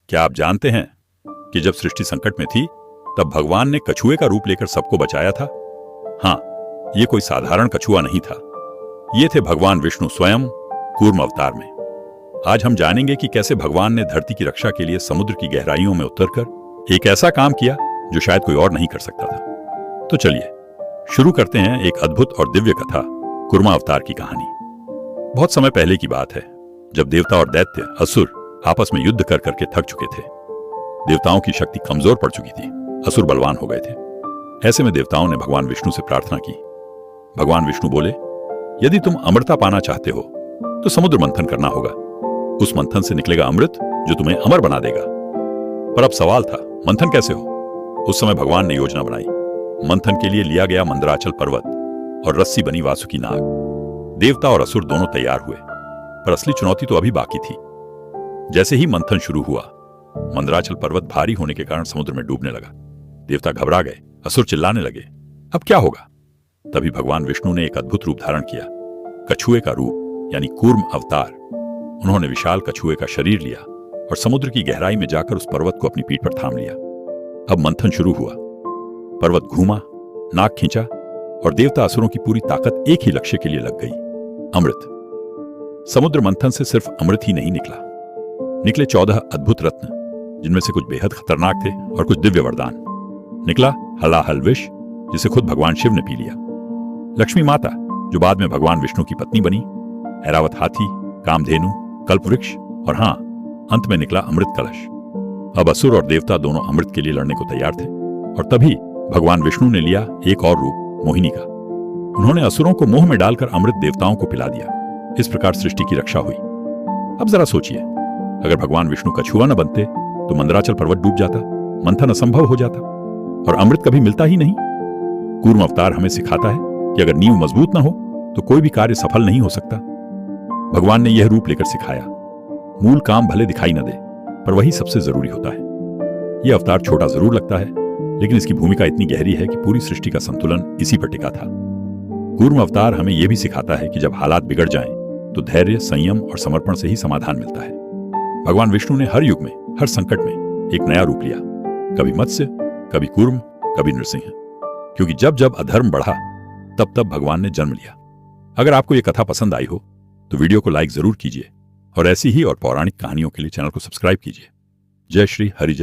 क्या आप जानते हैं कि जब सृष्टि संकट में थी तब भगवान ने कछुए का रूप लेकर सबको बचाया था? हाँ, ये कोई साधारण कछुआ नहीं था। ये थे भगवान विष्णु स्वयं कूर्म अवतार में। आज हम जानेंगे कि कैसे भगवान ने धरती की रक्षा के लिए समुद्र की गहराइयों में उतरकर एक ऐसा काम किया जो शायद कोई और नहीं कर सकता था। तो चलिए शुरू करते हैं एक अद्भुत और दिव्य कथा, कूर्म अवतार की कहानी। बहुत समय पहले की बात है, जब देवता और दैत्य असुर आपस में युद्ध कर करके थक चुके थे। देवताओं की शक्ति कमजोर पड़ चुकी थी, असुर बलवान हो गए थे। ऐसे में देवताओं ने भगवान विष्णु से प्रार्थना की। भगवान विष्णु बोले, यदि तुम अमरता पाना चाहते हो तो समुद्र मंथन करना होगा। उस मंथन से निकलेगा अमृत जो तुम्हें अमर बना देगा। पर अब सवाल था, मंथन कैसे हो? उस समय भगवान ने योजना बनाई। मंथन के लिए लिया गया मंदराचल पर्वत और रस्सी बनी वासुकी नाग। देवता और असुर दोनों तैयार हुए, पर असली चुनौती तो अभी बाकी थी। जैसे ही मंथन शुरू हुआ, मंदराचल पर्वत भारी होने के कारण समुद्र में डूबने लगा। देवता घबरा गए, असुर चिल्लाने लगे, अब क्या होगा? तभी भगवान विष्णु ने एक अद्भुत रूप धारण किया, कछुए का रूप, यानी कूर्म अवतार। उन्होंने विशाल कछुए का शरीर लिया और समुद्र की गहराई में जाकर उस पर्वत को अपनी पीठ पर थाम लिया। अब मंथन शुरू हुआ। पर्वत घूमा, नाक खींचा और देवता असुरों की पूरी ताकत एक ही लक्ष्य के लिए लग गई, अमृत। समुद्र मंथन से सिर्फ अमृत ही नहीं निकला, निकले 14 अद्भुत रत्न, जिनमें से कुछ बेहद खतरनाक थे और कुछ दिव्य वरदान। निकला हलाहल विष, जिसे खुद भगवान शिव ने पी लिया। लक्ष्मी माता, जो बाद में भगवान विष्णु की पत्नी बनी। ऐरावत हाथी, कामधेनु, कल्पवृक्ष और हाँ, अंत में निकला अमृत कलश। अब असुर और देवता दोनों अमृत के लिए लड़ने को तैयार थे। और तभी भगवान विष्णु ने लिया एक और रूप, मोहिनी का। उन्होंने असुरों को मोह में डालकर अमृत देवताओं को पिला दिया। इस प्रकार सृष्टि की रक्षा हुई। अब जरा सोचिए, अगर भगवान विष्णु कछुआ न बनते तो मंदराचल पर्वत डूब जाता, मंथन असंभव हो जाता और अमृत कभी मिलता ही नहीं। कूर्म अवतार हमें सिखाता है कि अगर नींव मजबूत न हो तो कोई भी कार्य सफल नहीं हो सकता। भगवान ने यह रूप लेकर सिखाया, मूल काम भले दिखाई न दे, पर वही सबसे जरूरी होता है। यह अवतार छोटा जरूर लगता है, लेकिन इसकी भूमिका इतनी गहरी है कि पूरी सृष्टि का संतुलन इसी पर टिका था। कूर्म अवतार हमें यह भी सिखाता है कि जब हालात बिगड़ जाएं, तो धैर्य, संयम और समर्पण से ही समाधान मिलता है। भगवान विष्णु ने हर युग में, हर संकट में एक नया रूप लिया, कभी मत्स्य, कभी कूर्म, कभी नृसिंह। क्योंकि जब जब अधर्म बढ़ा, तब तब भगवान ने जन्म लिया। अगर आपको यह कथा पसंद आई हो तो वीडियो को लाइक जरूर कीजिए और ऐसी ही और पौराणिक कहानियों के लिए चैनल को सब्सक्राइब कीजिए। जय श्री हरि।